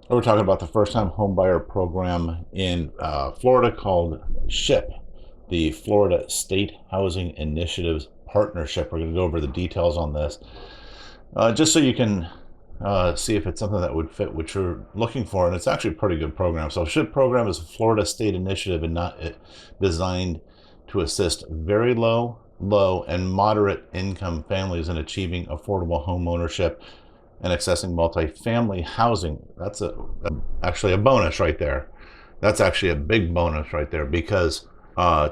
We're talking about the first-time homebuyer program in Florida called SHIP, the Florida State Housing Initiatives Partnership. We're going to go over the details on this, just so you can see if it's something that would fit what you're looking for. And it's actually a pretty good program. So SHIP program is a Florida state initiative and not designed to assist very low, and moderate income families in achieving affordable home ownership and accessing multifamily housing. That's actually a bonus right there. That's actually a big bonus right there because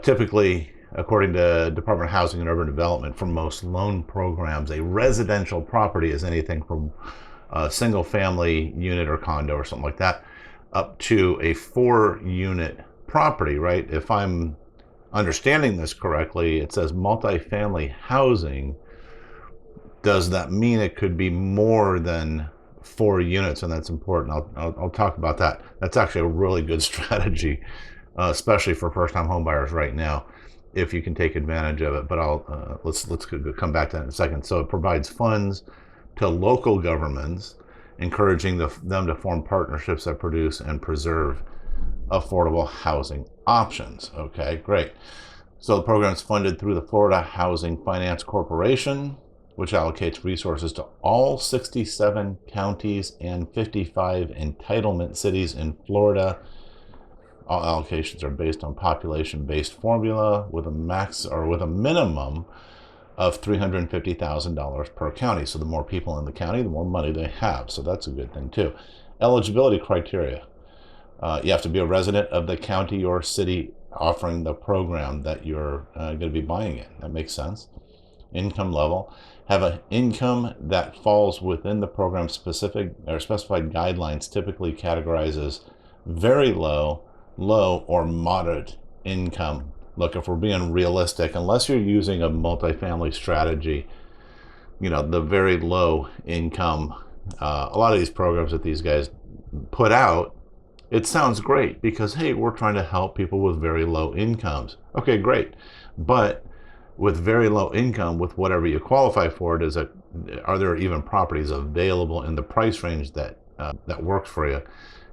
typically, according to Department of Housing and Urban Development, for most loan programs, a residential property is anything from a single family unit or condo or something like that up to a 4 unit property, right? If I'm understanding this correctly, it says multifamily housing. Does that mean it could be more than 4 units? And that's important. I'll talk about that. That's actually a really good strategy, especially for first-time homebuyers right now, if you can take advantage of it. But let's come back to that in a second. So it provides funds to local governments, encouraging them to form partnerships that produce and preserve affordable housing options. Okay, great. So the program is funded through the Florida Housing Finance Corporation, which allocates resources to all 67 counties and 55 entitlement cities in Florida. All allocations are based on population-based formula with a minimum of $350,000 per county. So the more people in the county, the more money they have. So that's a good thing too. Eligibility criteria. You have to be a resident of the county or city offering the program that you're going to be buying in. That makes sense. Income level. Have an income that falls within the program's specific or specified guidelines, typically categorized as very low, or moderate income. Look, if we're being realistic, unless you're using a multifamily strategy, the very low income, a lot of these programs that these guys put out, it sounds great because, hey, we're trying to help people with very low incomes. Okay, great. But with very low income, with whatever you qualify for, are there even properties available in the price range that works for you?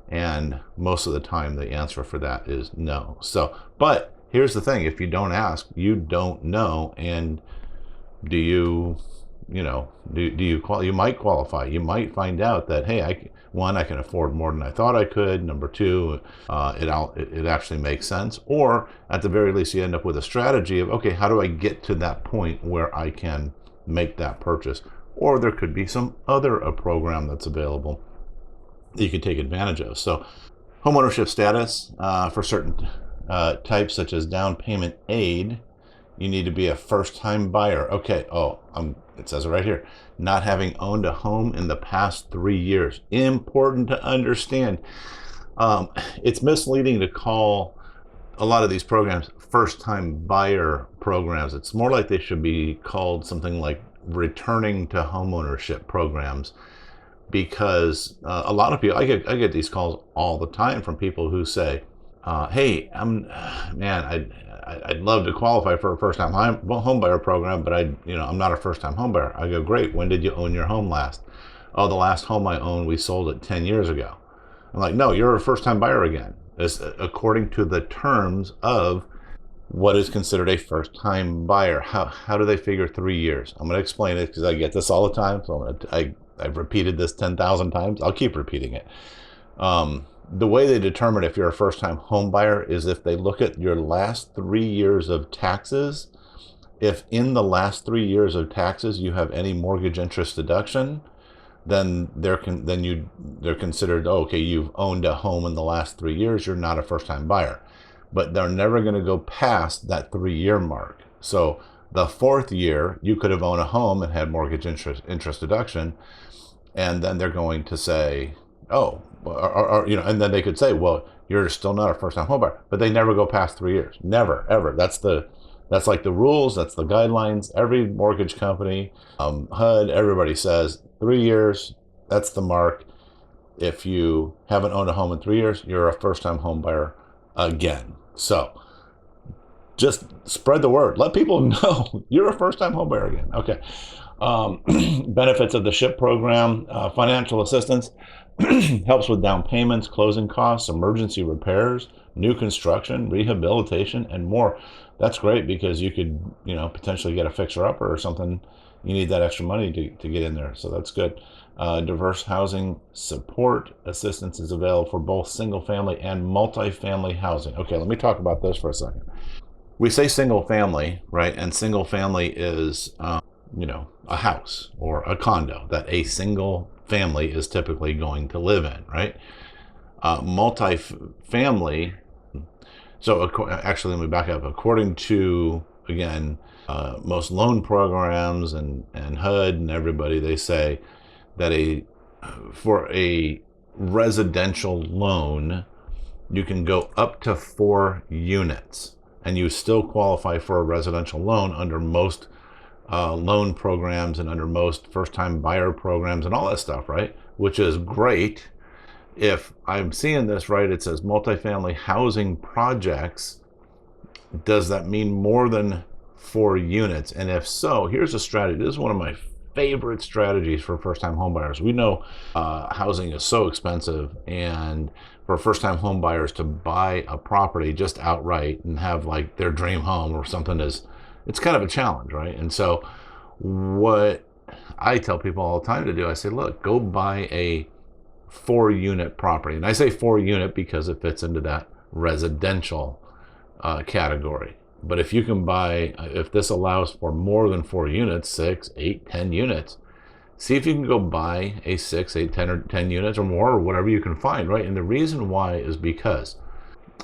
And most of the time, the answer for that is no. So, but here's the thing: if you don't ask, you don't know. And do you, you might qualify. You might find out that, hey, I can afford more than I thought I could. Number two, it actually makes sense. Or at the very least, you end up with a strategy of, okay, how do I get to that point where I can make that purchase? Or there could be some other program that's available that you can take advantage of. So homeownership status for certain types, such as down payment aid, you need to be a first-time buyer. Okay. It says it right here. Not having owned a home in the past 3 years. Important to understand. It's misleading to call a lot of these programs first-time buyer programs. It's more like they should be called something like returning to homeownership programs, because a lot of people, I get these calls all the time from people who say, "Hey, I'd love to qualify for a first-time home buyer program, but I'm not a first-time home buyer." I go, "Great. When did you own your home last?" "Oh, the last home I owned, we sold it 10 years ago." I'm like, "No, you're a first-time buyer again." It's according to the terms of what is considered a first-time buyer. How do they figure 3 years? I'm going to explain it because I get this all the time. So I've repeated this 10,000 times. I'll keep repeating it. The way they determine if you're a first-time home buyer is if they look at your last 3 years of taxes. If in the last 3 years of taxes you have any mortgage interest deduction, then they're considered, oh, okay, you've owned a home in the last 3 years. You're not a first-time buyer. But they're never going to go past that 3-year mark. So the fourth year, you could have owned a home and had mortgage interest deduction, and then they're going to say, oh, and then they could say, well, you're still not a first-time homebuyer, but they never go past 3 years, never, ever. That's like the rules, that's the guidelines. Every mortgage company, HUD, everybody says 3 years. That's the mark. If you haven't owned a home in 3 years, you're a first-time homebuyer again. So just spread the word. Let people know you're a first-time homebuyer again. Okay. Benefits of the SHIP program: financial assistance. Helps with down payments, closing costs, emergency repairs, new construction, rehabilitation, and more. That's great because you could, potentially get a fixer-upper or something. You need that extra money to get in there, so that's good. Diverse housing support assistance is available for both single-family and multi-family housing. Okay, let me talk about this for a second. We say single-family, right? And single-family is, a house or a condo that a single family is typically going to live in, right? Multi-family. So actually, let me back up. According to, again, most loan programs and HUD and everybody, they say that for a residential loan, you can go up to 4 units and you still qualify for a residential loan under most loan programs and under most first-time buyer programs and all that stuff, right? Which is great. If I'm seeing this right, it says multifamily housing projects. Does that mean more than 4 units? And if so, here's a strategy. This is one of my favorite strategies for first-time homebuyers. We know housing is so expensive, and for first-time homebuyers to buy a property just outright and have like their dream home or something it's kind of a challenge, right? And so what I tell people all the time to do, I say, look, go buy a 4-unit property. And I say 4-unit because it fits into that residential category. But if you can buy, if this allows for more than 4 units, 6, 8, 10 units, see if you can go buy a 6, 8, 10, or 10 units or more, or whatever you can find, right? And the reason why is because,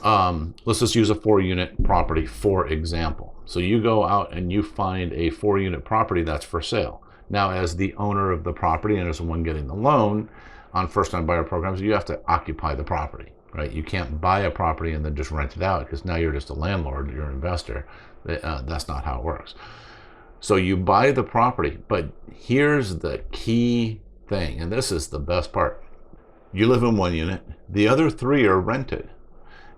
let's just use a 4-unit property, for example. So you go out and you find a 4-unit property that's for sale. Now, as the owner of the property and as the one getting the loan on first-time buyer programs, you have to occupy the property, right? You can't buy a property and then just rent it out, because now you're just a landlord, you're an investor. That's not how it works. So you buy the property, but here's the key thing, and this is the best part. You live in 1 unit, the other 3 are rented.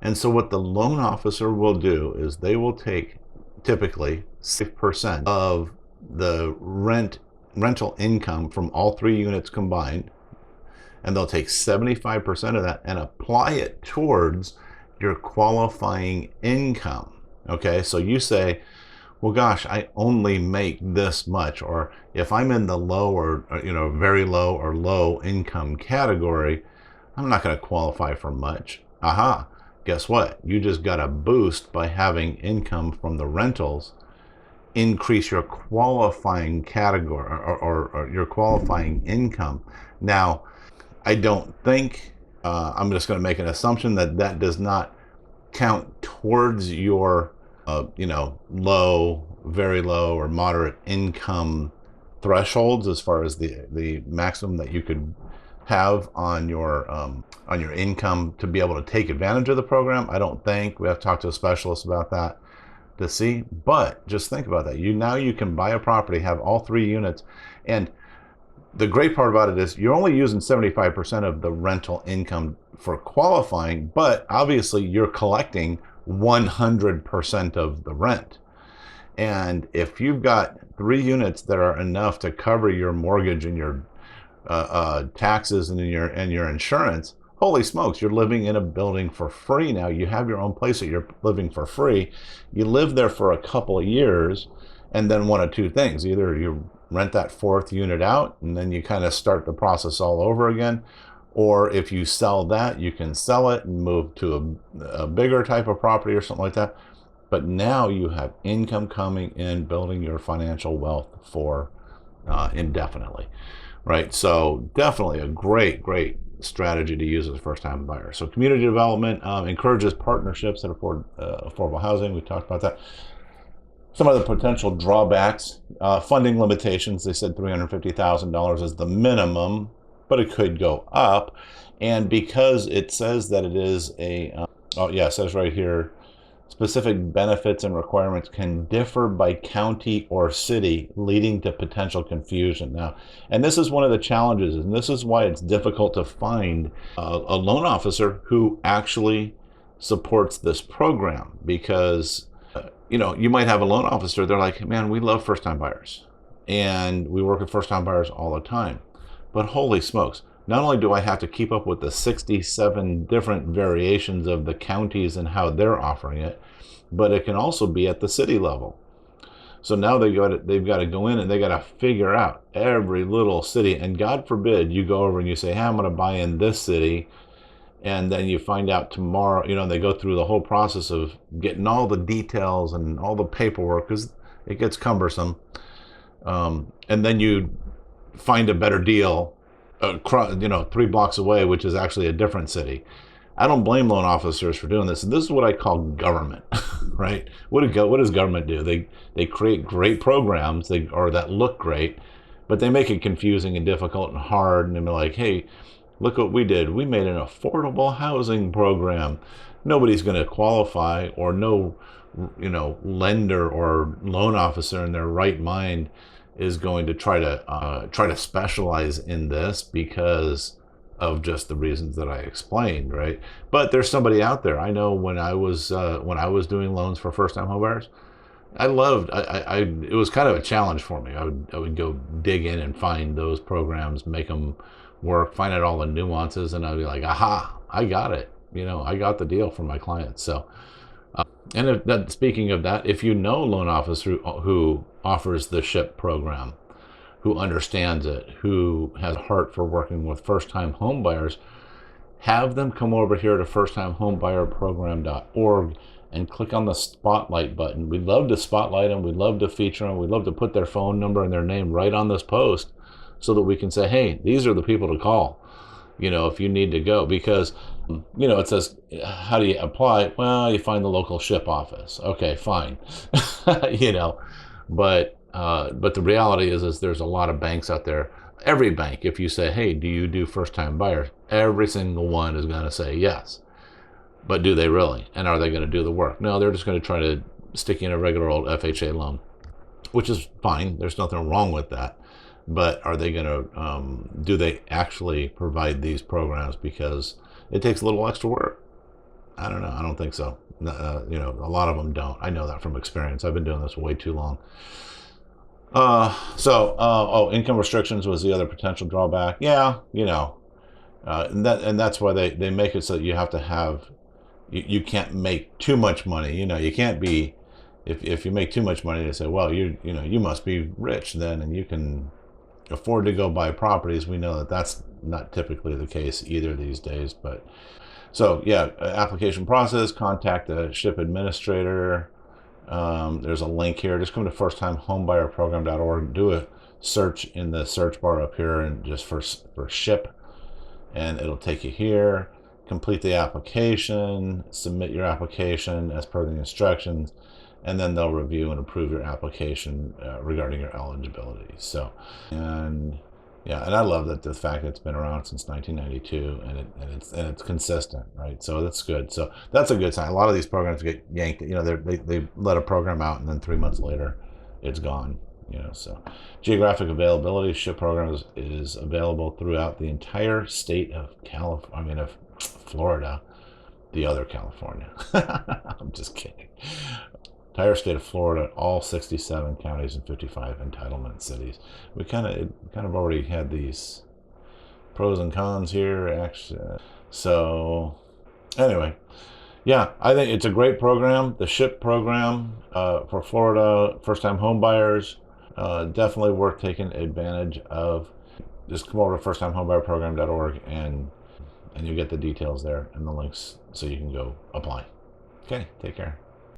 And so what the loan officer will do is they will take typically 6% of the rental income from all 3 units combined, and they'll take 75% of that and apply it towards your qualifying income. Okay, so you say, well, gosh, I only make this much, or if I'm in the low or very low or low income category, I'm not going to qualify for much. Aha, guess what? You just got a boost by having income from the rentals increase your qualifying category, or your qualifying income. Now, I don't think, I'm just going to make an assumption that does not count towards your, low, very low, or moderate income thresholds as far as the maximum that you could have on your income to be able to take advantage of the program. I don't think. We have to talk to a specialist about that to see. But just think about that. Now you can buy a property, have all 3 units, and the great part about it is you're only using 75% of the rental income for qualifying, but obviously you're collecting 100% of the rent. And if you've got 3 units that are enough to cover your mortgage and your taxes and your insurance, holy smokes, you're living in a building for free now. You have your own place that you're living for free. You live there for a couple of years, and then one of 2 things. Either you rent that 4th unit out and then you kind of start the process all over again, or if you sell that, you can sell it and move to a bigger type of property or something like that. But now you have income coming in, building your financial wealth for indefinitely, right? So definitely a great strategy to use as a first-time buyer. So community development encourages partnerships that afford affordable housing. We talked about that. Some of the potential drawbacks, funding limitations. They said $350,000 is the minimum, but it could go up. And because it says that it is it says right here, specific benefits and requirements can differ by county or city, leading to potential confusion. Now, and this is one of the challenges, and this is why it's difficult to find a loan officer who actually supports this program, because you might have a loan officer, they're like, man, we love first-time buyers and we work with first-time buyers all the time, but holy smokes, not only do I have to keep up with the 67 different variations of the counties and how they're offering it, but it can also be at the city level. So now they've got to go in and they got to figure out every little city. And God forbid you go over and you say, hey, I'm going to buy in this city. And then you find out tomorrow, they go through the whole process of getting all the details and all the paperwork because it gets cumbersome. And then you find a better deal, 3 blocks away, which is actually a different city. I don't blame loan officers for doing this. And this is what I call government, right? What does government do? They create great programs that look great, but they make it confusing and difficult and hard. And they're like, hey, look what we did. We made an affordable housing program. Nobody's going to qualify, or no, lender or loan officer in their right mind is going to try to specialize in this because of just the reasons that I explained, right? But there's somebody out there. I know when I was doing loans for first-time homebuyers, it was kind of a challenge for me. I would go dig in and find those programs, make them work, find out all the nuances, and I'd be like, aha, I got it. I got the deal for my clients. So, speaking of that, if you know a loan officer who offers the SHIP program, who understands it, who has a heart for working with first-time home buyers, have them come over here to firsttimehomebuyerprogram.org and click on the spotlight button. We'd love to spotlight them. We'd love to feature them. We'd love to put their phone number and their name right on this post so that we can say, hey, these are the people to call, if you need to go. Because, it says, how do you apply? Well, you find the local SHIP office. Okay, fine. But the reality is there's a lot of banks out there. Every bank, if you say, hey, do you do first-time buyers? Every single one is going to say yes. But do they really? And are they going to do the work? No, they're just going to try to stick you in a regular old FHA loan, which is fine. There's nothing wrong with that. But are they going to, do they actually provide these programs? Because it takes a little extra work. I don't know. I don't think so. A lot of them don't. I know that from experience. I've been doing this way too long. Income restrictions was the other potential drawback. Yeah, and that's why they make it so that you have to have, you can't make too much money. You can't be, if you make too much money, they say, well, you must be rich then, and you can afford to go buy properties. We know that that's not typically the case either these days. But so yeah, application process, contact the SHIP administrator. There's a link here. Just come to firsttimehomebuyerprogram.org, do a search in the search bar up here and just for SHIP, and it'll take you here. Complete the application, submit your application as per the instructions, and then they'll review and approve your application regarding your eligibility. So, and I love that the fact that it's been around since 1992 and it's consistent, right? So that's good. So that's a good sign. A lot of these programs get yanked. They let a program out and then 3 months later, it's gone. So geographic availability, SHIP program is available throughout the entire state of of Florida, the other California. I'm just kidding. Entire state of Florida, all 67 counties and 55 entitlement cities. We kind of already had these pros and cons here, actually. So anyway, yeah, I think it's a great program, the SHIP program for Florida first-time home buyers. Definitely worth taking advantage of. Just come over to firsttimehomebuyerprogram.org and you get the details there and the links so you can go apply. Okay, take care.